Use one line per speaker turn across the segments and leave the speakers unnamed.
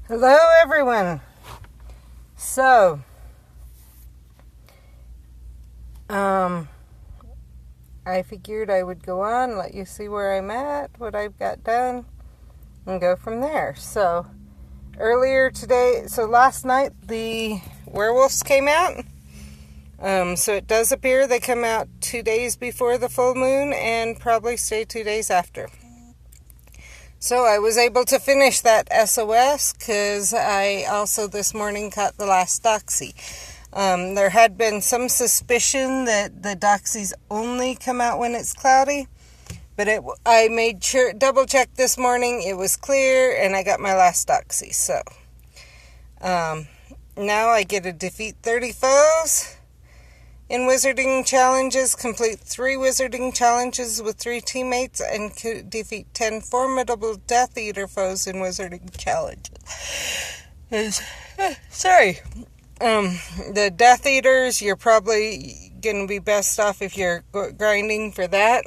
Hello everyone. So, I figured I would go on, let you see where I'm at, what I've got done, and go from there. So, last night the Werewolves came out. So it does appear they come out 2 days before the full moon and probably stay 2 days after. So I was able to finish that SOS because I also this morning caught the last doxie. There had been some suspicion that the doxies only come out when it's cloudy, but I made sure, double check this morning, it was clear, and I got my last doxie. So now I get to defeat 30 foes in wizarding challenges, complete 3 wizarding challenges with 3 teammates, and defeat 10 formidable Death Eater foes in wizarding challenges. The Death Eaters, you're probably going to be best off if you're grinding for that,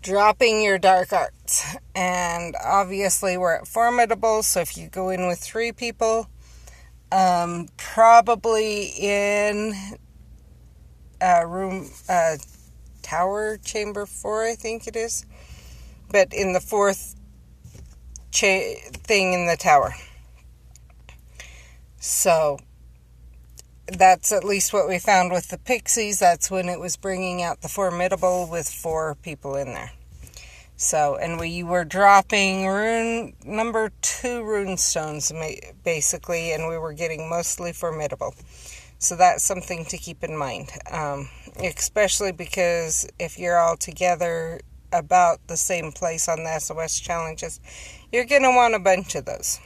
dropping your dark arts. And obviously we're at formidable, so if you go in with 3 people, probably in tower chamber 4, I think it is, but in the 4th thing in the tower. So that's at least what we found with the pixies. That's when it was bringing out the formidable with 4 people in there. So, and we were dropping number 2 rune stones basically, and we were getting mostly formidable. So that's something to keep in mind, especially because if you're all together about the same place on the SOS challenges, you're going to want a bunch of those.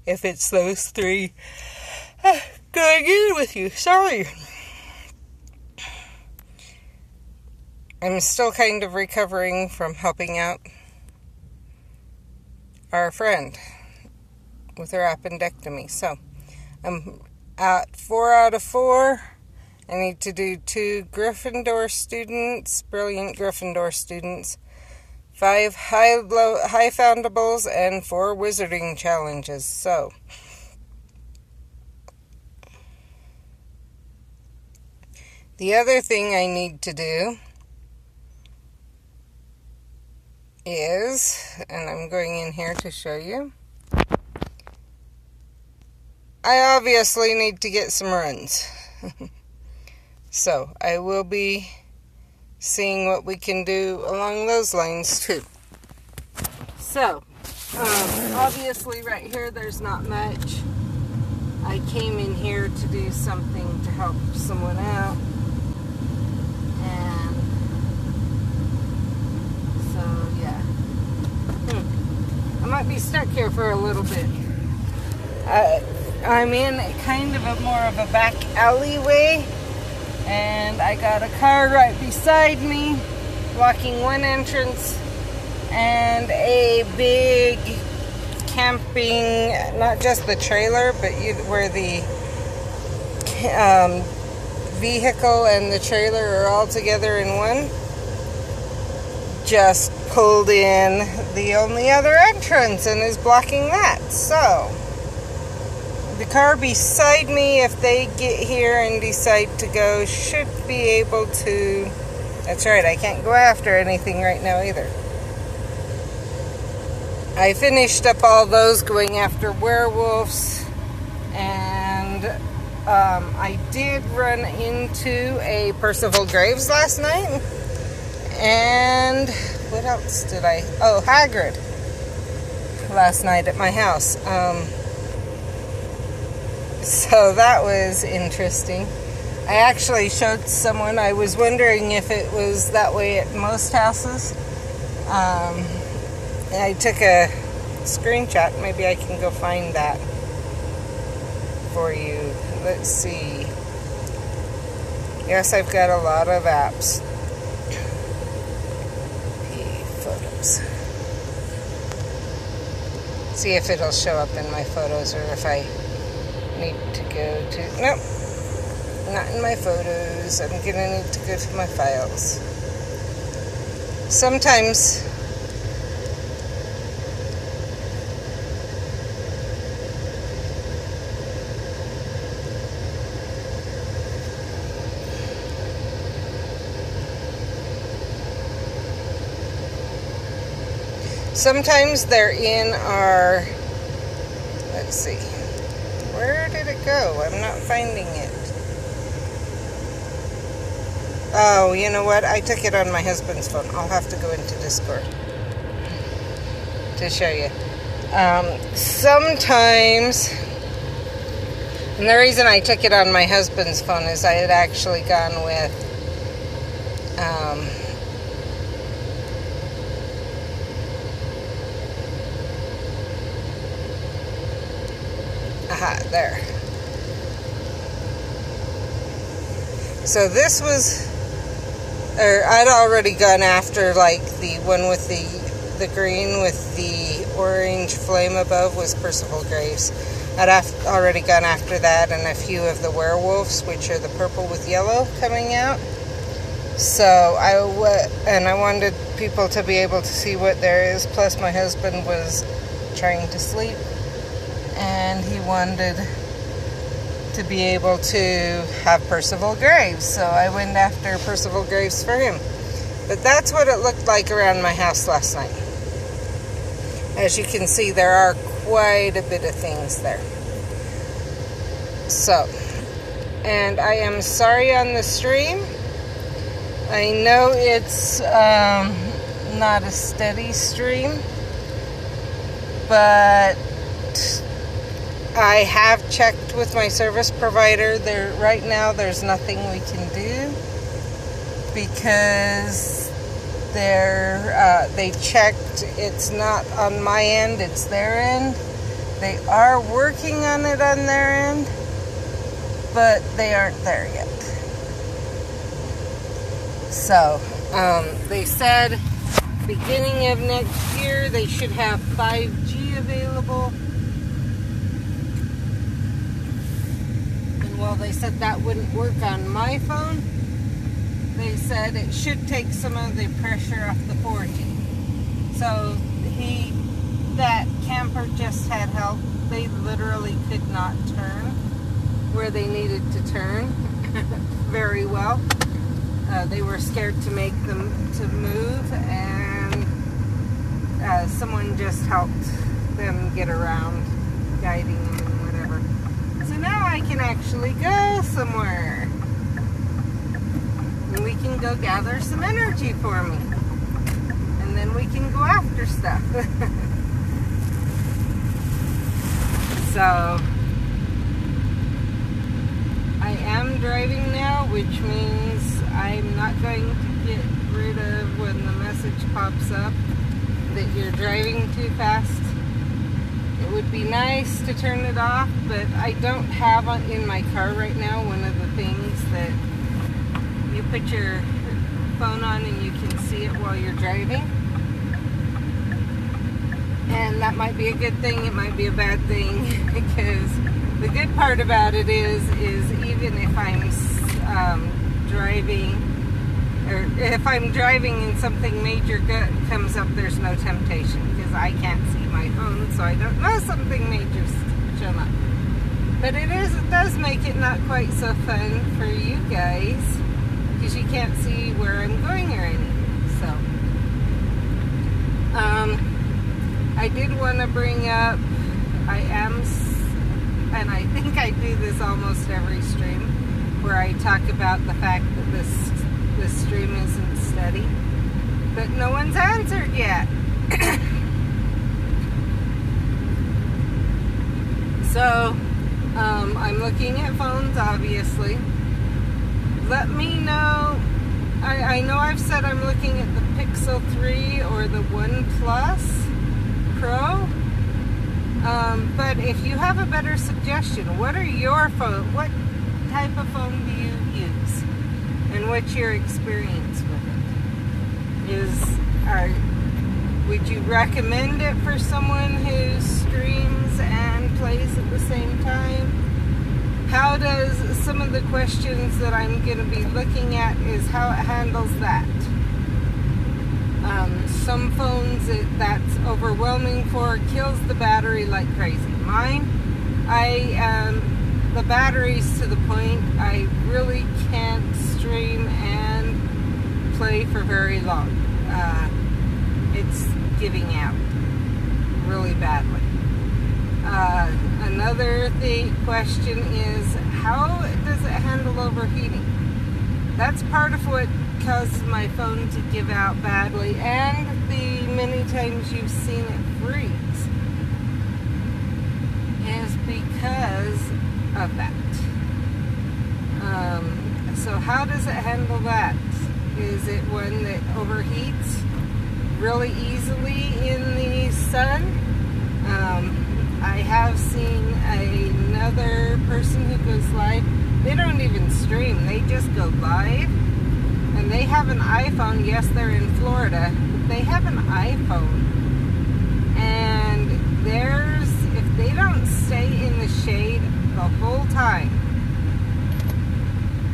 If it's those 3 going in with you. Sorry. I'm still kind of recovering from helping out our friend with her appendectomy. So, I'm at 4 out of 4. I need to do 2 Gryffindor students, brilliant Gryffindor students, 5 high foundables, and 4 wizarding challenges. So, the other thing I need to do is, and I'm going in here to show you, I obviously need to get some runs. So, I will be seeing what we can do along those lines too. So, obviously right here there's not much. I came in here to do something to help someone out. And so, yeah. I might be stuck here for a little bit. I'm in kind of a more of a back alleyway, and I got a car right beside me blocking one entrance, and a big camping, not just the trailer, but where the vehicle and the trailer are all together in one, just pulled in the only other entrance and is blocking that. So the car beside me, if they get here and decide to go, should be able to. That's right, I can't go after anything right now either. I finished up all those going after werewolves, and I did run into a Percival Graves last night, and what else did I? Oh, Hagrid last night at my house. So that was interesting. I actually showed someone, I was wondering if it was that way at most houses. I took a screenshot. Maybe I can go find that for you. Let's see. Yes, I've got a lot of apps. Photos. See if it'll show up in my photos or if I need to go to... Nope. Not in my photos. I'm gonna need to go to my files. Sometimes Sometimes they're in our, let's see, where did it go? I'm not finding it. Oh, you know what? I took it on my husband's phone. I'll have to go into Discord to show you. Sometimes, and the reason I took it on my husband's phone is I had actually gone with there. So this was, or I'd already gone after, like, the one with the green with the orange flame above was Percival Graves. I'd already gone after that and a few of the werewolves, which are the purple with yellow coming out. So I wanted people to be able to see what there is. Plus my husband was trying to sleep and he wanted to be able to have Percival Graves. So I went after Percival Graves for him. But that's what it looked like around my house last night. As you can see, there are quite a bit of things there. So, and I am sorry on the stream. I know it's not a steady stream, but I have checked with my service provider. Right now there's nothing we can do because they checked. It's not on my end, it's their end. They are working on it on their end, but they aren't there yet. So they said beginning of next year they should have 5G available. Well, they said that wouldn't work on my phone. They said it should take some of the pressure off the 4G. So that camper just had help. They literally could not turn where they needed to turn very well. They were scared to make them to move, and someone just helped them get around, guiding them and whatever. So now I can actually go somewhere. And we can go gather some energy for me. And then we can go after stuff. So, I am driving now, which means I'm not going to get rid of when the message pops up that you're driving too fast. It would be nice to turn it off, but I don't have in my car right now one of the things that you put your phone on and you can see it while you're driving. And that might be a good thing, it might be a bad thing, because the good part about it is even if I'm driving, or if I'm driving and something major comes up, there's no temptation, because I can't see my phone, so I don't know something major's shown up. But it does make it not quite so fun for you guys, because you can't see where I'm going or anything. So, I did want to bring up, and I think I do this almost every stream, where I talk about the fact that this stream isn't steady, but no one's answered yet. So, I'm looking at phones, obviously. Let me know. I know I've said I'm looking at the Pixel 3 or the OnePlus Pro. But if you have a better suggestion, what are your phone? What type of phone do you use? And what's your experience with it? Would you recommend it for someone who streams and plays at the same time? How does some of the questions that I'm going to be looking at is how it handles that. Some phones that's overwhelming for, kills the battery like crazy. Mine, the battery's to the point I really can't stream and play for very long. It's giving out. really badly. Another question is, how does it handle overheating? That's part of what causes my phone to give out badly, and the many times you've seen it freeze is because of that. So how does it handle that? Is it one that overheats really easily in the sun? I have seen another person who goes live. They don't even stream, they just go live. And they have an iPhone. Yes, they're in Florida, but they have an iPhone. And if they don't stay in the shade the whole time,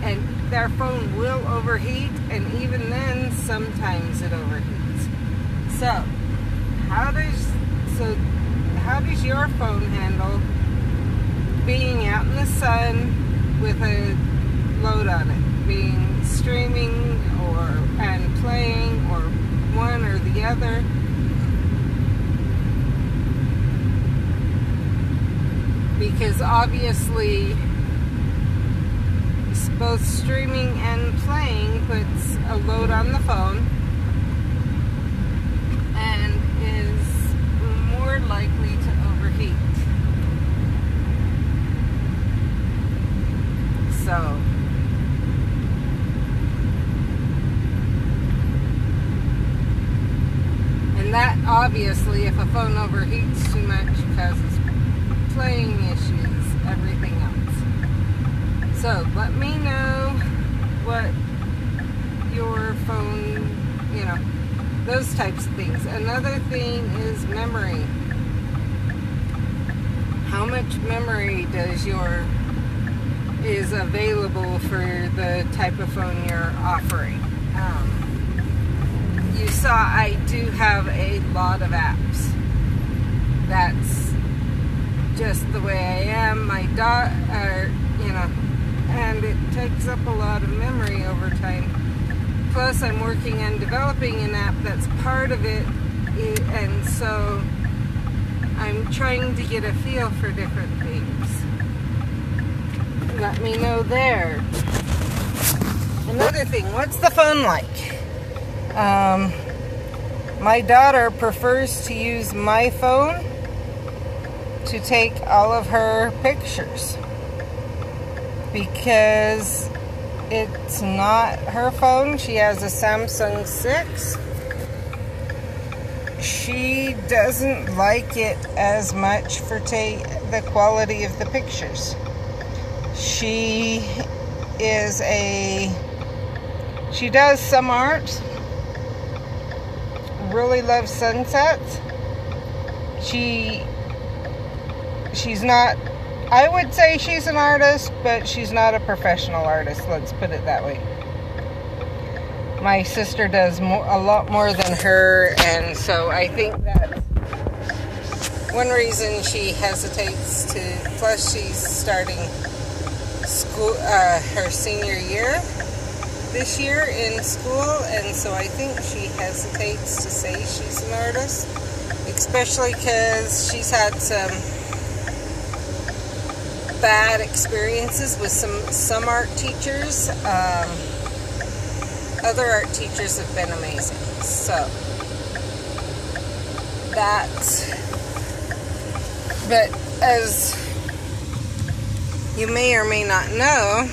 and their phone will overheat, and even then, sometimes it overheats. So, how does your phone handle being out in the sun with a load on it, being streaming and playing, or one or the other? Because obviously both streaming and playing puts a load on the phone and is more likely to overheat. So, and that obviously, if a phone overheats too much, causes playing issues, everything else. So let me know what your phone, those types of things. Another thing is memory. How much memory is available for the type of phone you're offering? You saw I do have a lot of apps. That's just the way I am. My and it takes up a lot of memory over time. Plus, I'm working on developing an app that's part of it, and so I'm trying to get a feel for different things. Let me know there. Another thing, what's the phone like? My daughter prefers to use my phone to take all of her pictures, because it's not her phone. She has a Samsung 6. She doesn't like it as much for the quality of the pictures. She does some art, really loves sunsets. She's not, I would say she's an artist, but she's not a professional artist, let's put it that way. My sister does a lot more than her, and so I think that's one reason she hesitates to, plus she's starting school, her senior year this year in school, and so I think she hesitates to say she's an artist, especially because she's had some bad experiences with some art teachers. Other art teachers have been amazing. So but as you may or may not know,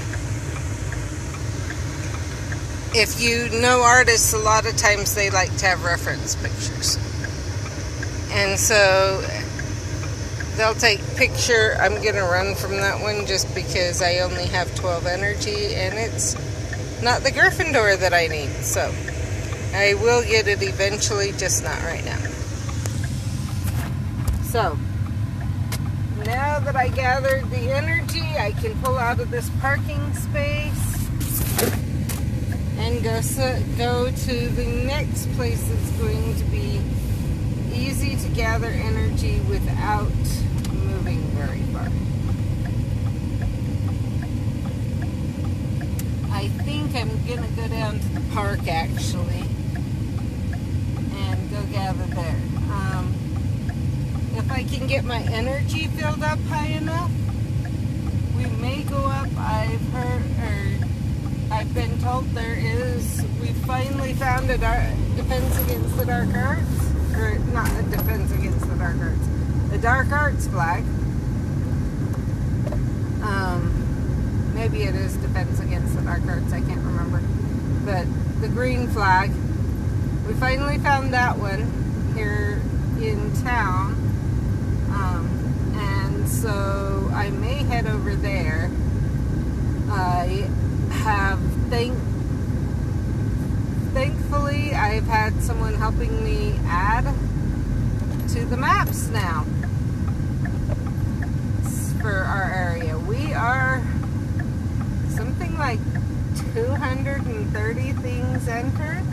if you know artists, a lot of times they like to have reference pictures. And so they'll take picture. I'm going to run from that one just because I only have 12 energy and it's not the Gryffindor that I need. So I will get it eventually, just not right now. So now that I gathered the energy, I can pull out of this parking space and go to the next place that's going to be easy to gather energy without moving very far. I think I'm going to go down to the park actually and go gather there. if I can get my energy filled up high enough, we may go up. I've been told we finally found a defense against the dark arts, or not a defense against the dark arts, the dark arts flag. Maybe it is defense against the dark arts, I can't remember. But the green flag, we finally found that one here in town. And so I may head over there. I have thankfully I've had someone helping me add to the maps now for our area. We are something like 230 things entered,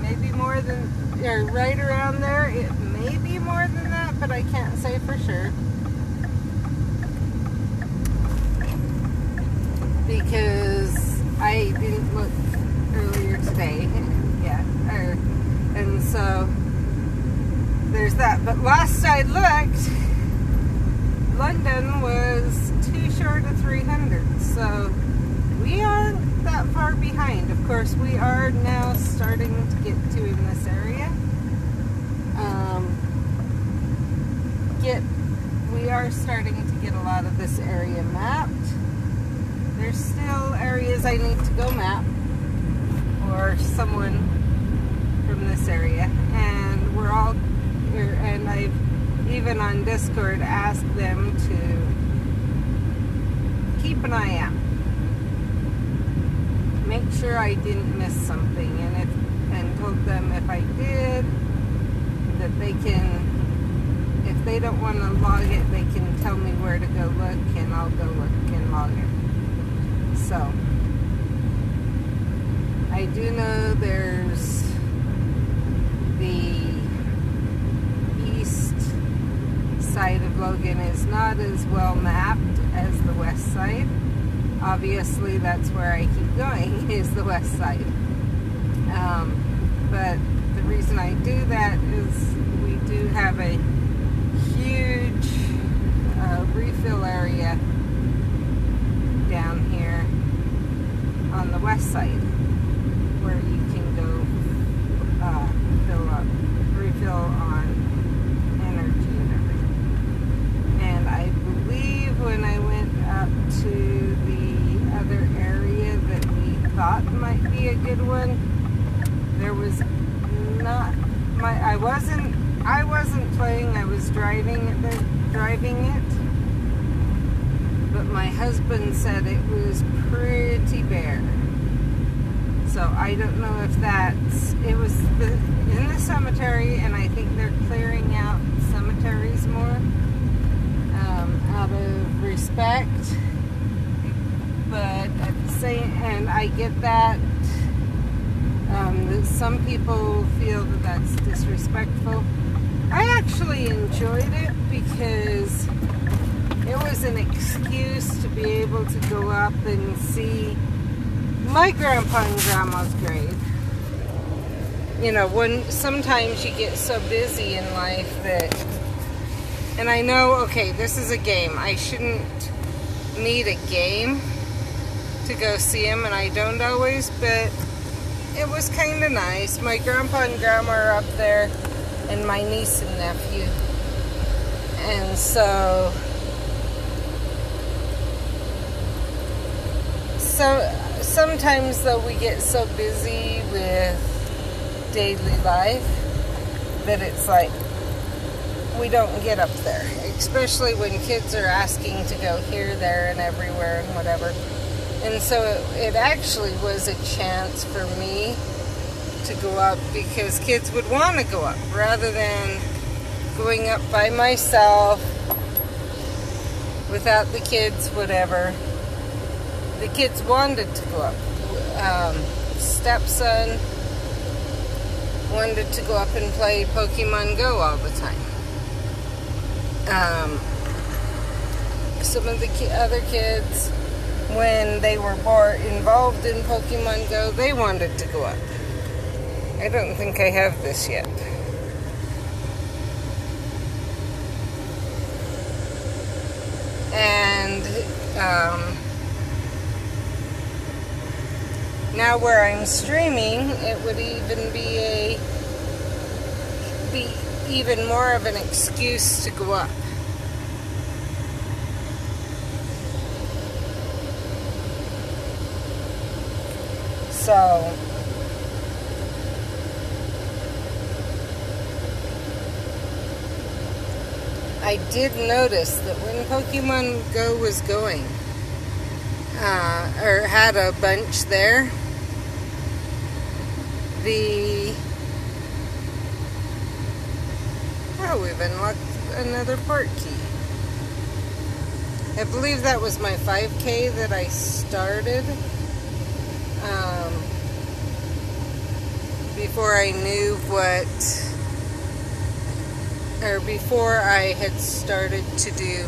maybe more than, or right around there. It may be more than that, but I can't say for sure, because I didn't look earlier today. And so there's that. But last I looked, London was too short of 300, so we aren't that far behind. Of course, we are now starting to get to in this area. We are starting to get a lot of this area mapped. There's still areas I need to go map, or someone from this area, and and I've even on Discord asked them to keep an eye out, make sure I didn't miss something, and told them if I did, that they can, if they don't want to log it, they can tell me where to go look, and I'll go look and log it. So I do know there's the east side of Logan is not as well mapped as the west side. Obviously, that's where I keep going, is the west side. But the reason I do that is we do have a huge refill area down here on the west side, where you can go refill on energy and everything. And I believe when I went up to the other area that we thought might be a good one, there was not I wasn't playing, I was driving it, but my husband said it was pretty bare. So I don't know if it was in the cemetery, and I think they're clearing out cemeteries more out of respect. But at the same, and I get that. Some people feel that that's disrespectful. I actually enjoyed it because it was an excuse to be able to go up and see my grandpa and grandma's grave. You know, when sometimes you get so busy in life that, and I know, okay, this is a game. I shouldn't need a game to go see him, and I don't always, but it was kind of nice. My grandpa and grandma are up there, and my niece and nephew. And so sometimes though we get so busy with daily life that it's like we don't get up there, especially when kids are asking to go here, there, and everywhere and whatever. And so it actually was a chance for me to go up because kids would want to go up rather than going up by myself without the kids, whatever. The kids wanted to go up. Stepson wanted to go up and play Pokemon Go all the time. Some of the other kids, when they were more involved in Pokemon Go, they wanted to go up. I don't think I have this yet. And now where I'm streaming, it would even be even more of an excuse to go up. So I did notice that when Pokemon Go was going, or had a bunch there, we've unlocked another port key. I believe that was my 5K that I started before I knew before I had started to do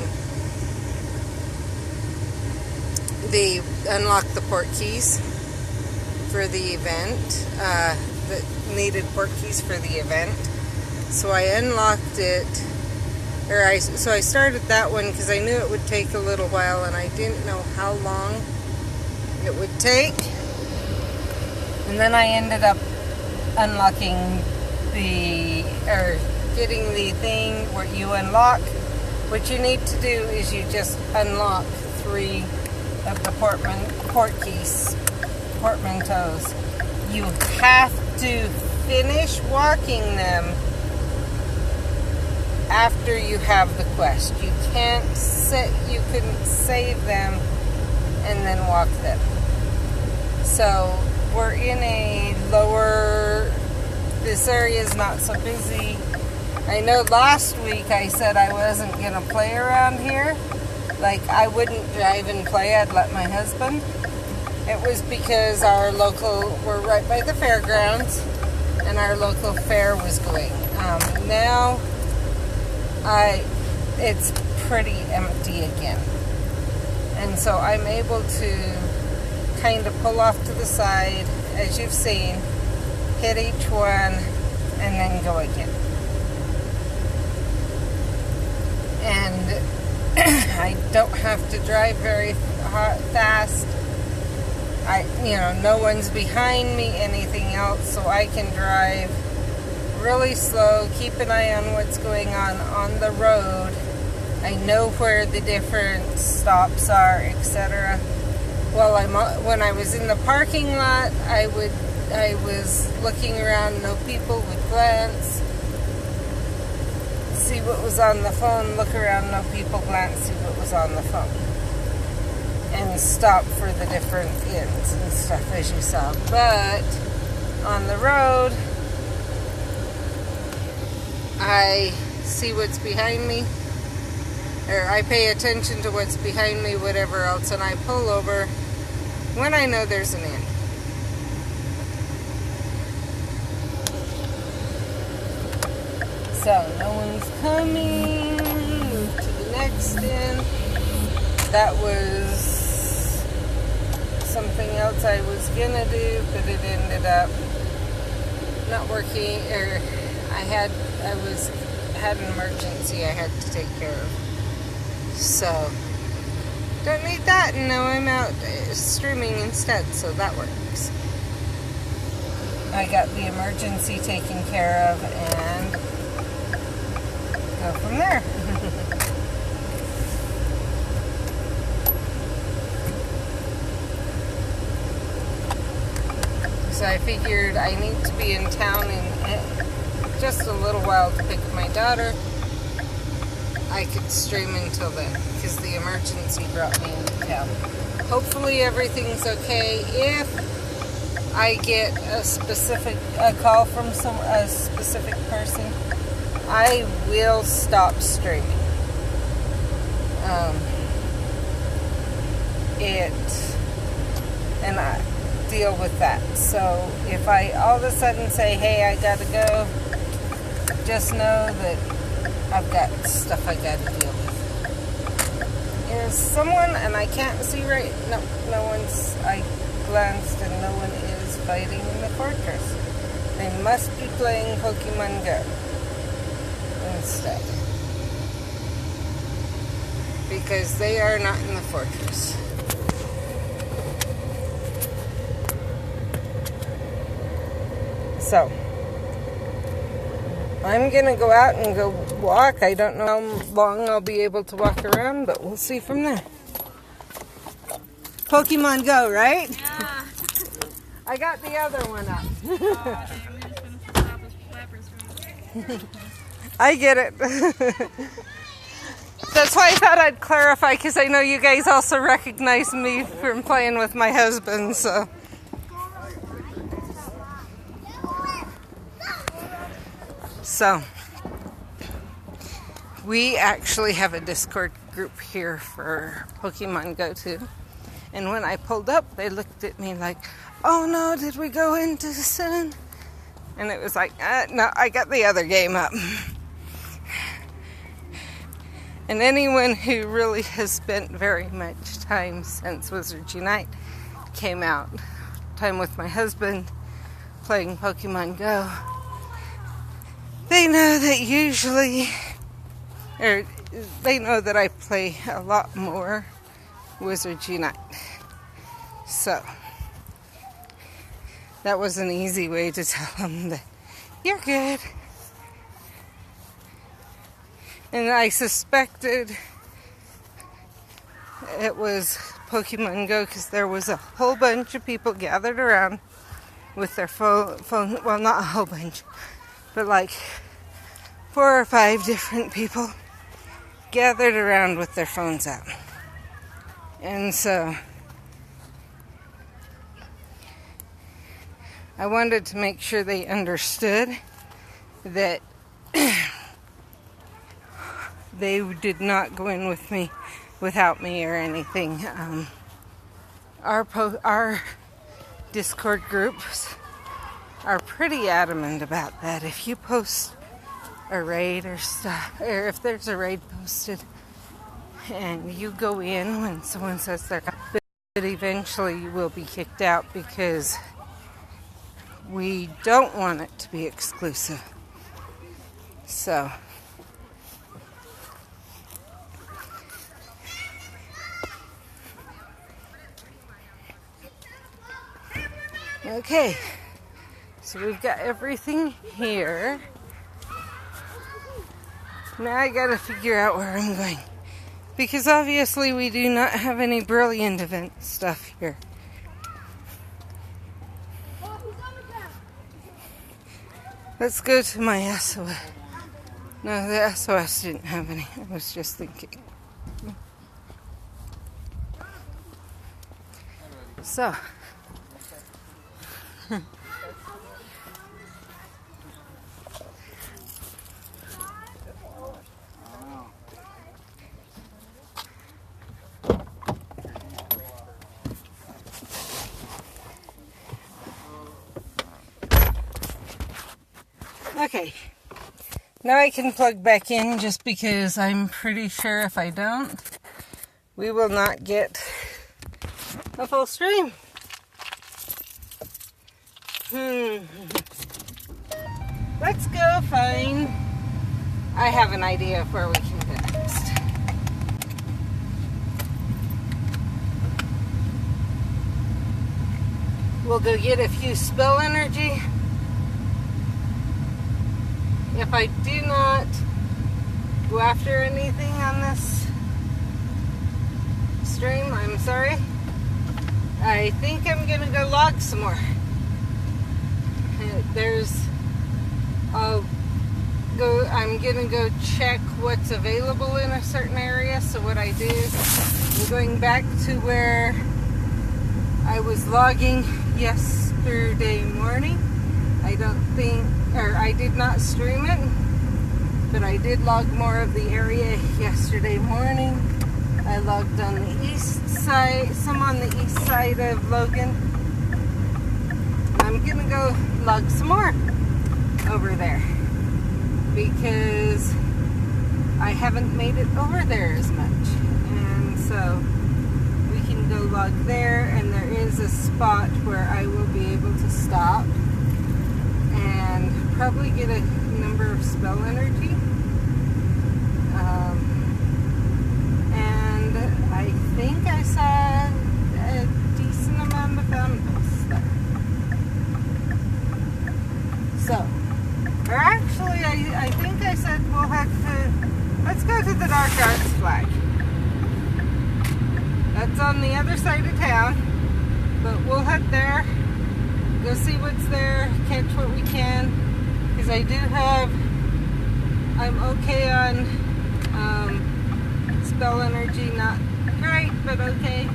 unlock the port keys for the event, that needed port keys for the event. So I unlocked it, so I started that one because I knew it would take a little while and I didn't know how long it would take. And then I ended up unlocking getting the thing where you unlock. What you need to do is you just unlock 3 of the portmanteaus. You have to finish walking them after you have the quest. You couldn't save them and then walk them. So we're in a this area is not so busy. I know last week I said I wasn't going to play around here. Like, I wouldn't drive and play, I'd let my husband. It was because we're right by the fairgrounds, and our local fair was going. Now, it's pretty empty again. And so I'm able to kind of pull off to the side, as you've seen, hit each one, and then go again. And I don't have to drive very fast. No one's behind me, anything else, so I can drive really slow, keep an eye on what's going on the road. I know where the different stops are, etc. Well, when I was in the parking lot, I was looking around, no people, would glance, see what was on the phone, look around, no people, glance, see what was on the phone, and stop for the different inns and stuff, as you saw. But on the road, I see what's behind me, or I pay attention to what's behind me, whatever else, and I pull over when I know there's an inn. So, no one's coming. Move to the next inn. That was something else I was gonna do, but it ended up not working, or I had an emergency I had to take care of. So, don't need that, and now I'm out streaming instead, so that works. I got the emergency taken care of, and go from there. So I figured I need to be in town in just a little while to pick up my daughter. I could stream until then, because the emergency brought me into town. Hopefully everything's okay. If I get a call from a specific person, I will stop streaming. And I deal with that. So if I all of a sudden say, hey, I gotta go, just know that I've got stuff I gotta deal with. There's someone, and I can't see right, no one's, I glanced and no one is fighting in the fortress. They must be playing Pokemon Go instead. because they are not in the fortress. So, I'm going to go out and go walk. I don't know how long I'll be able to walk around, but we'll see from there. Pokemon Go, right?
Yeah.
I got the other one up. I get it. That's why I thought I'd clarify, because I know you guys also recognize me from playing with my husband, so. So, we actually have a Discord group here for Pokemon Go too. And when I pulled up, they looked at me like, oh no, did we go into the sun? And it was like, no, I got the other game up. And anyone who really has spent very much time since Wizards Unite came out, time with my husband, playing Pokemon Go, they know that usually, or they know that I play a lot more Wizards Unite. So, that was an easy way to tell them that you're good. And I suspected it was Pokemon Go because there was a whole bunch of people gathered around with their phone. Well, not a whole bunch, but like 4 or 5 different people gathered around with their phones out. And so I wanted to make sure they understood that they did not go in with me without me or anything. Our Discord groups are pretty adamant about that. If you post a raid or stuff, or if there's a raid posted and you go in when someone says they're out, but eventually you will be kicked out because we don't want it to be exclusive. So okay, so we've got everything here. Now I gotta figure out where I'm going, because obviously we do not have any brilliant event stuff here. Let's go to my SOS. No, the SOS didn't have any. I was just thinking. So. Okay, now I can plug back in, just because I'm pretty sure if I don't, we will not get a full stream. Let's go find, I have an idea of where we can go next. We'll go get a few spell energy. If I do not go after anything on this stream, I'm sorry. I think I'm gonna go log some more. I'm gonna go check what's available in a certain area. So what I do, I'm going back to where I was logging yesterday morning. I did not stream it, but I did log more of the area yesterday morning. I logged on the east side, some on the east side of Logan. I'm gonna go log some more over there, because I haven't made it over there as much. And so we can go log there, and there is a spot where I will be able to stop and probably get a number of spell energy. And I think I saw a decent amount of animals there. So, or actually, I think I said we'll have to, let's go to the Dark Arts flag. That's on the other side of town, but we'll head there, go see what's there, catch what we can, because I do have, I'm okay on spell energy, not great, but okay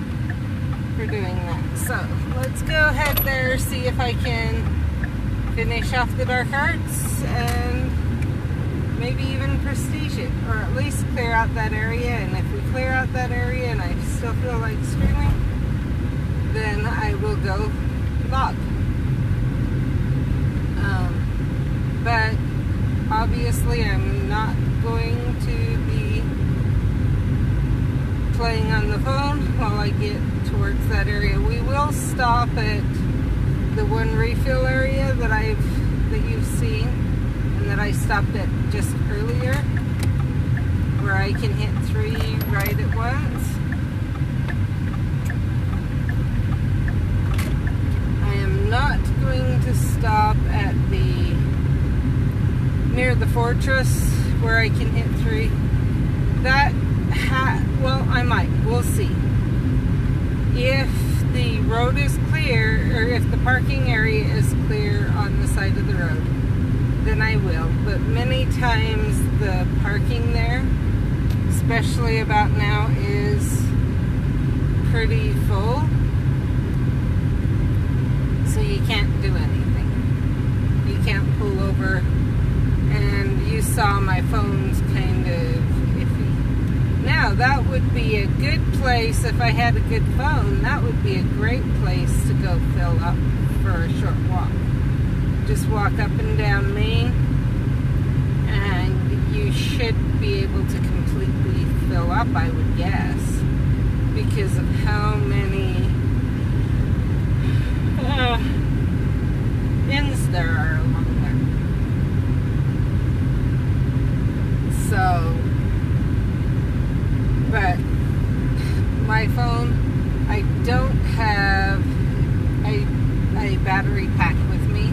for doing that. So, let's go head there, see if I can finish off the Dark Arts and maybe even prestige it, or at least clear out that area. And if we clear out that area and I still feel like streaming, then I will go log. But obviously I'm not going to be playing on the phone while I get towards that area. We will stop at the one refill area that you've seen and that I stopped at just earlier, where I can hit 3 right at once. I am not going to stop at near the fortress where I can hit 3. Well, I might. We'll see. If the road is clear, or if the parking area is clear on the side of the road, then I will. But many times the parking there, especially about now, is pretty full, so you can't do anything. You can't pull over, and you saw my phone's kind of iffy. Now, that would be a good place. If I had a good phone, that would be a great place to go fill up for a short walk. Just walk up and down Main, and you should be able to completely fill up, I would guess, because of how many inns there are along there. So, but my phone, I don't have a battery pack with me.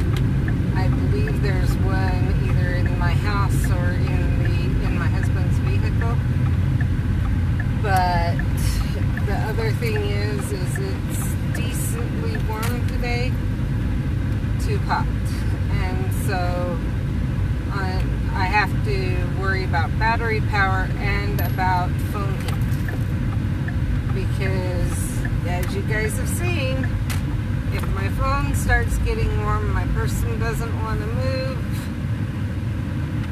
I believe there's one either in my house or in my husband's vehicle. But the other thing is it's decently warm today, too hot, and so I have to worry about battery power and about phone heat, because as you guys have seen, if my phone starts getting warm, my person doesn't want to move,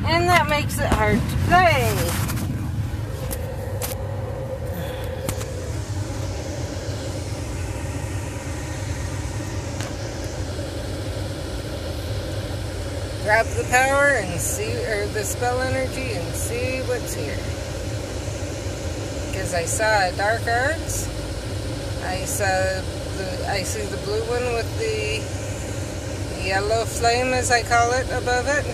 and that makes it hard to play. Grab the power and see, or the spell energy, and see what's here. Because I saw a Dark Arts. I see the blue one with the yellow flame, as I call it, above it.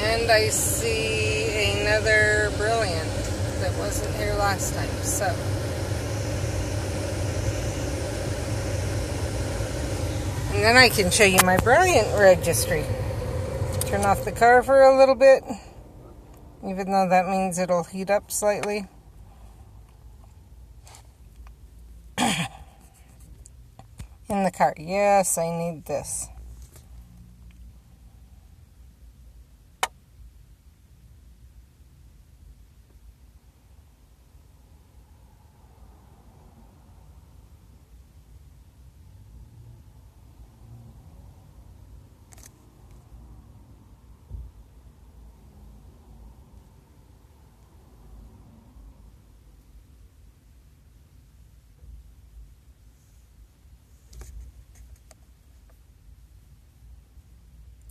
And I see another brilliant that wasn't here last time. So, and then I can show you my brilliant registry. Turn off the car for a little bit, even though that means it'll heat up slightly. In the car. Yes, I need this.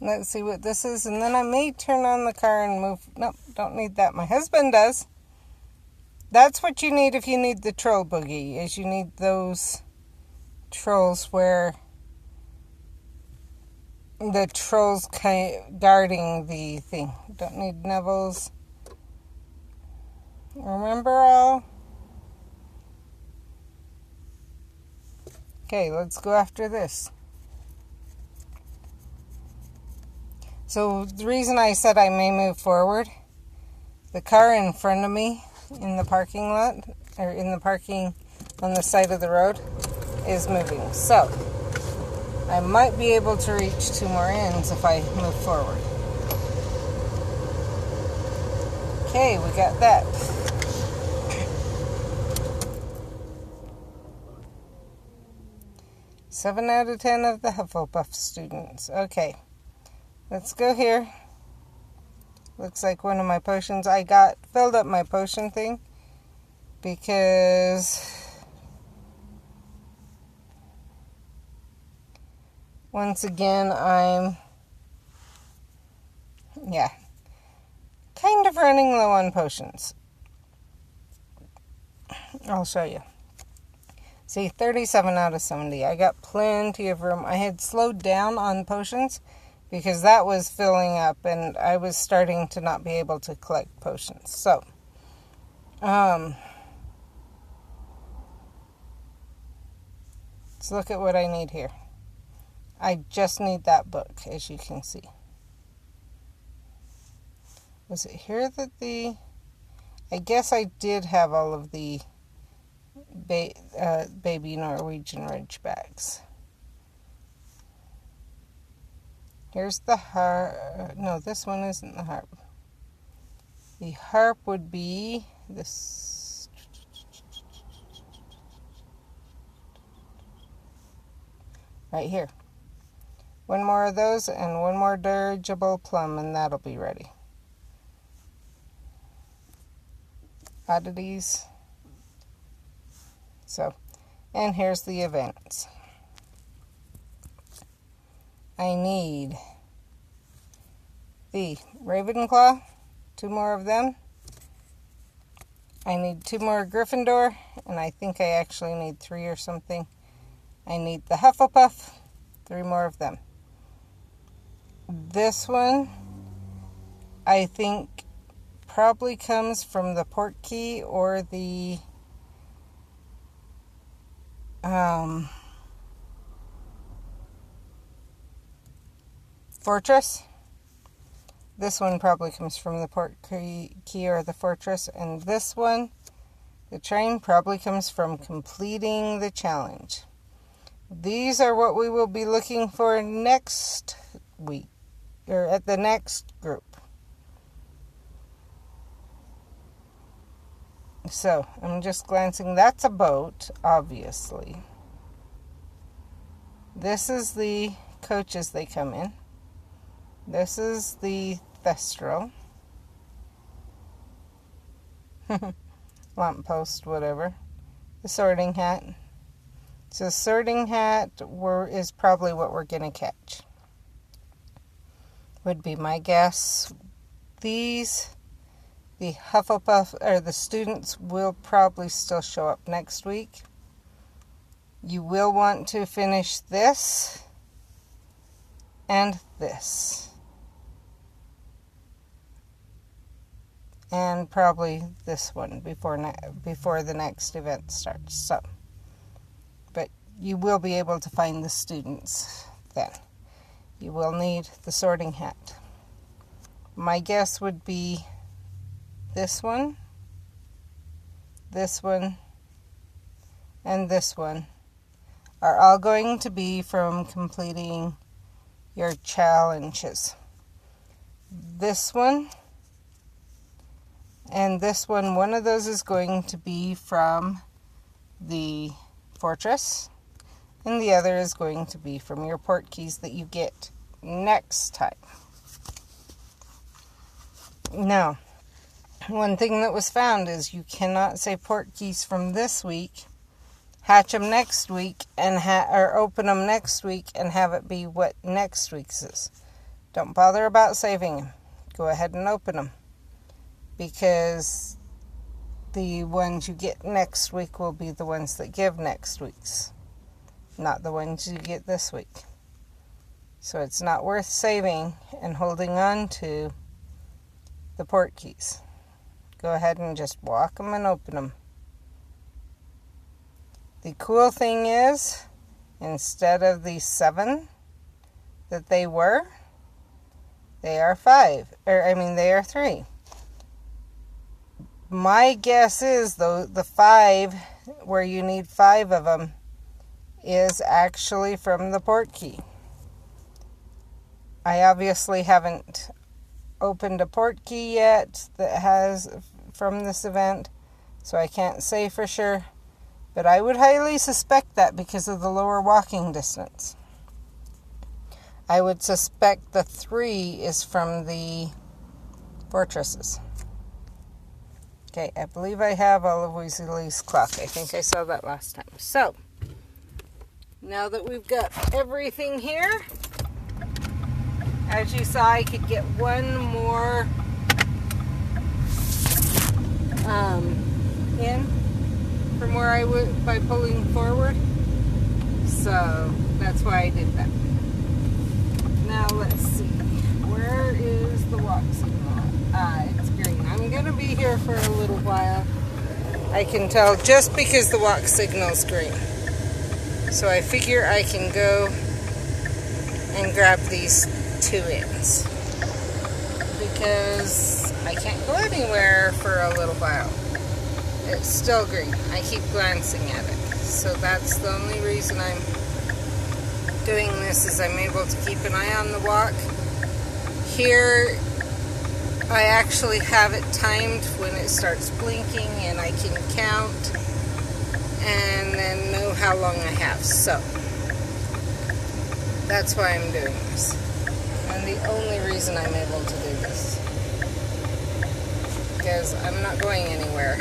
Let's see what this is, and then I may turn on the car and move. Nope, don't need that. My husband does. That's what you need if you need the troll boogie, is you need those trolls where the trolls guarding the thing. Don't need Neville's. Remember all? Okay, let's go after this. So the reason I said I may move forward, the car in front of me in the parking lot, or in the parking on the side of the road, is moving. So I might be able to reach 2 more ends if I move forward. Okay, we got that. Seven out of 10 of the Hufflepuff students. Okay, let's go here. Looks like one of my potions. I filled up my potion thing because once again I'm kind of running low on potions. I'll show you. See, 37 out of 70. I got plenty of room. I had slowed down on potions because that was filling up and I was starting to not be able to collect potions. So, let's look at what I need here. I just need that book, as you can see. Was it here that I guess I did have all of the baby Norwegian Ridgebacks. Here's the harp. No, this one isn't the harp. The harp would be this. Right here. One more of those and one more dirigible plum and that'll be ready. Oddities. So, and here's the events. I need the Ravenclaw, 2 more of them. I need 2 more Gryffindor, and I think I actually need 3 or something. I need the Hufflepuff, 3 more of them. This one, I think, probably comes from the Portkey or the Fortress. This one probably comes from the Portkey or the Fortress, and this one, the train, probably comes from completing the challenge. These are what we will be looking for next week, or at the next group. So, I'm just glancing. That's a boat, obviously. This is the coaches they come in. This is the Thestral. Lamppost, whatever. The Sorting Hat. So, Sorting Hat is probably what we're going to catch. Would be my guess. These, the Hufflepuff, or the students will probably still show up next week. You will want to finish this and this. And probably this one before the next event starts. So, but you will be able to find the students then. You will need the Sorting Hat. My guess would be this one, and this one are all going to be from completing your challenges. This one and this one of those is going to be from the Fortress, and the other is going to be from your Portkeys that you get next time. Now, one thing that was found is you cannot say Portkeys from this week, hatch them next week, and or open them next week and have it be what next week's is. Don't bother about saving them. Go ahead and open them, because the ones you get next week will be the ones that give next week's, not the ones you get this week. So it's not worth saving and holding on to the port keys. Go ahead and just walk them and open them. The cool thing is, instead of the 7 that they were, they are 5. They are 3. My guess is, though, the 5, where you need 5 of them, is actually from the port key. I obviously haven't opened a port key yet that has from this event, so I can't say for sure, but I would highly suspect that because of the lower walking distance. I would suspect the 3 is from the fortresses. Okay, I believe I have all of Weasley's clock. I think I saw that last time. So, now that we've got everything here, as you saw, I could get one more in from where I would by pulling forward. So that's why I did that. Now let's see. Where is the walk signal? It's green. I'm going to be here for a little while. I can tell just because the walk signal's green. So I figure I can go and grab these 2 ends, because I can't go anywhere for a little while. It's still green. I keep glancing at it. So that's the only reason I'm doing this, is I'm able to keep an eye on the walk. Here, I actually have it timed when it starts blinking, and I can count and then know how long I have. So that's why I'm doing this. And the only reason I'm able to do this, because I'm not going anywhere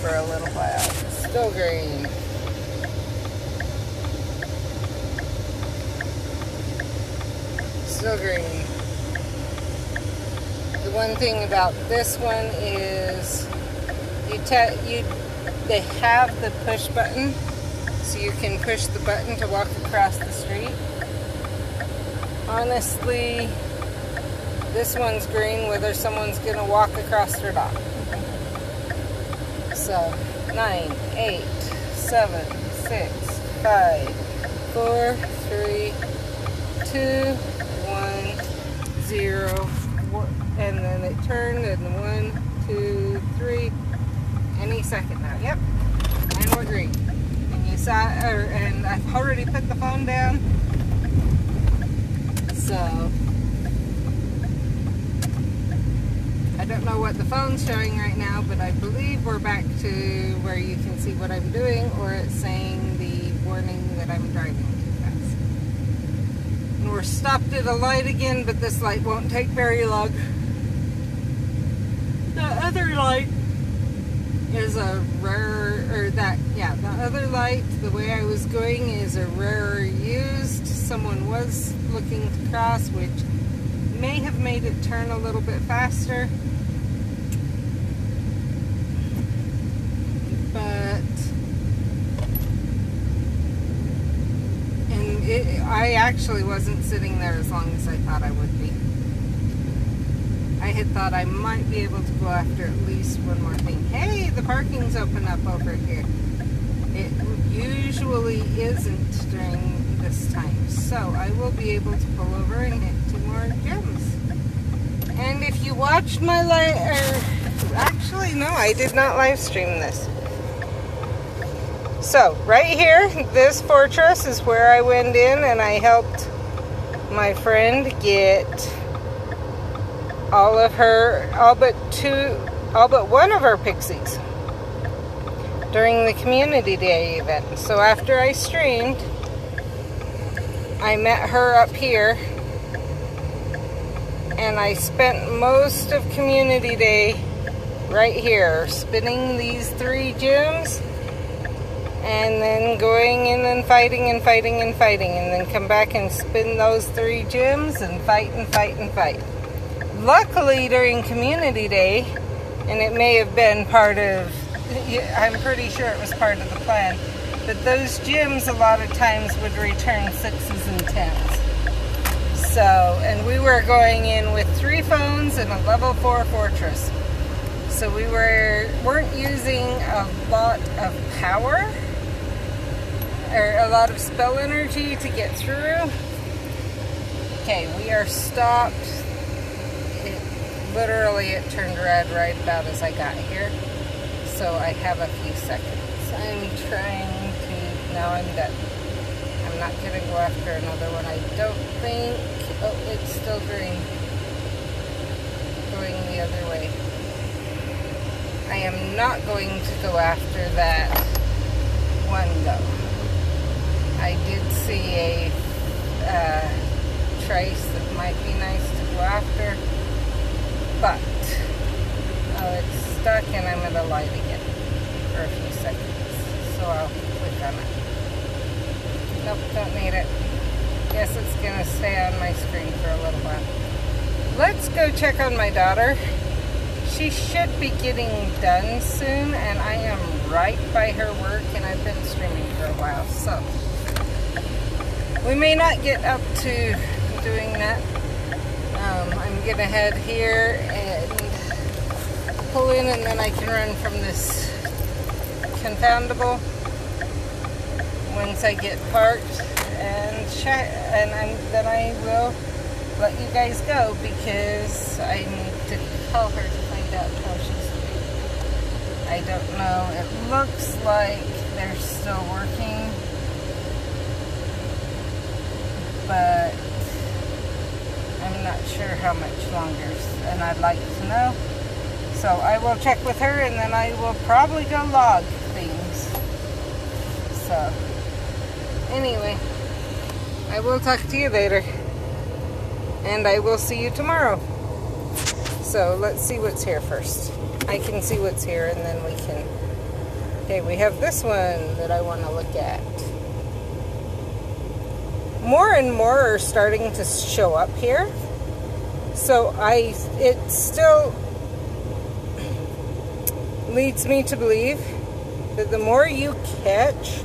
for a little while. Still green. Still green. The one thing about this one is they have the push button, so you can push the button to walk across the street. Honestly, this one's green whether someone's going to walk across or not. So, 9, 8, 7, 6, 5, 4, 3, 2, 1, 0, and then it turned, and 1, 2, 3, any second now. Yep, and we're green. And you saw, and I've already put the phone down. So, I don't know what the phone's showing right now, but I believe we're back to where you can see what I'm doing, or it's saying the warning that I'm driving too fast. And we're stopped at a light again, but this light won't take very long. The other light is a rarer, the other light, the way I was going, is a rarer used. Someone was looking to cross, which may have made it turn a little bit faster. I actually wasn't sitting there as long as I thought I would be. I had thought I might be able to go after at least one more thing. Hey, the parking's open up over here. It usually isn't during this time, so I will be able to pull over and get 2 more gems. And if you watched my actually no, I did not live stream this. So, right here, this fortress is where I went in and I helped my friend get all but one of her pixies during the community day event. So after I streamed, I met her up here and I spent most of community day right here spinning these 3 gems. And then going in and fighting and fighting and fighting. And then come back and spin those 3 gems and fight and fight and fight. Luckily, during community day, and it may have been part of, I'm pretty sure it was part of the plan, But those gyms a lot of times would return 6s and 10s. So, and we were going in with 3 phones and a level 4 fortress. So we weren't using a lot of power or a lot of spell energy to get through. Okay, we are stopped. Literally, it turned red right about as I got here. So I have a few seconds. I'm trying to... Now I'm done. I'm not going to go after another one, I don't think. Oh, it's still green. Going the other way. I am not going to go after that one, though. I did see a trace that might be nice to go after. But, oh, it's stuck and I'm going to light again for a few seconds. So I'll click on it. Nope, don't need it. Guess it's going to stay on my screen for a little while. Let's go check on my daughter. She should be getting done soon, and I am right by her work, and I've been streaming for a while, so we may not get up to doing that. I'm going to head here and pull in, and then I can run from this confoundable once I get parked. And check, and then I will let you guys go because I need to call her to find out how she's doing. I don't know. It looks like they're still working, but I'm not sure how much longer, and I'd like to know. So I will check with her, and then I will probably go log things. So anyway, I will talk to you later, and I will see you tomorrow. So let's see what's here first. I can see what's here, and then we can... Okay, we have this one that I want to look at. More and more are starting to show up here. So it still leads me to believe that the more you catch...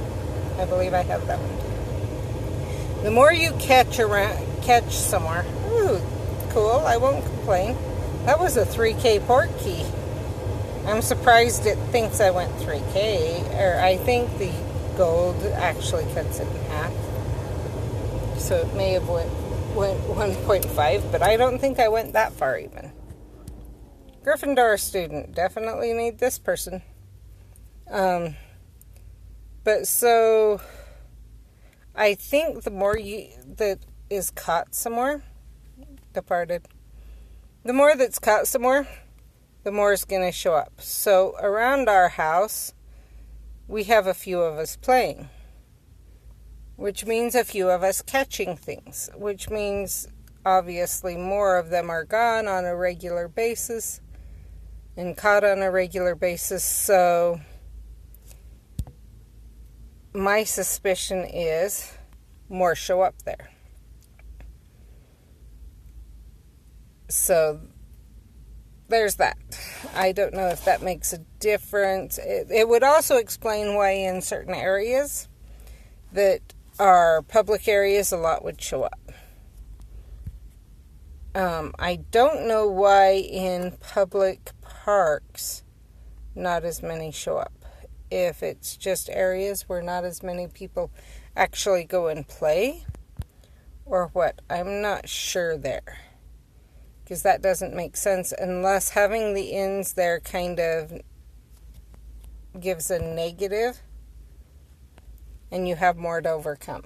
I believe I have that one. The more you catch somewhere, ooh, cool, I won't complain. That was a 3K port key. I'm surprised it thinks I went 3K, or I think the gold actually cuts it in half. So it may have went 1.5, but I don't think I went that far even. Gryffindor student, definitely need this person. But so... I think the more that is caught somewhere, departed, the more that's caught somewhere, the more is going to show up. So around our house, we have a few of us playing, which means a few of us catching things, which means obviously more of them are gone on a regular basis and caught on a regular basis. So my suspicion is more show up there. So there's that. I don't know if that makes a difference. It would also explain why in certain areas that are public areas a lot would show up. I don't know why in public parks not as many show up. If it's just areas where not as many people actually go and play, or what. I'm not sure there. Because that doesn't make sense unless having the inns there kind of gives a negative and you have more to overcome.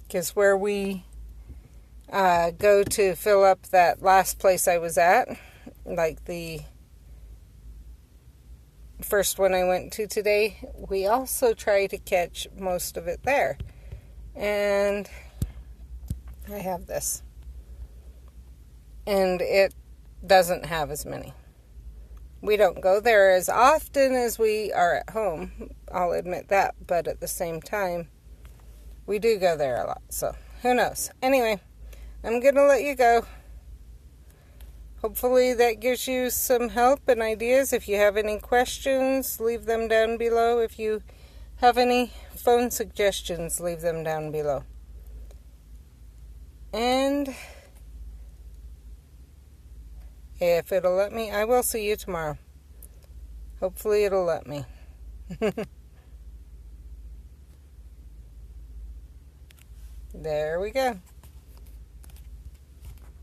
Because where we go to fill up that last place I was at, like the first one I went to today, we also try to catch most of it there. And I have this. And it doesn't have as many. We don't go there as often as we are at home, I'll admit that, but at the same time, we do go there a lot, so who knows. Anyway, I'm going to let you go. hopefully that gives you some help and ideas. If you have any questions, leave them down below. If you have any phone suggestions, leave them down below. And if it'll let me, I will see you tomorrow. Hopefully it'll let me. There we go.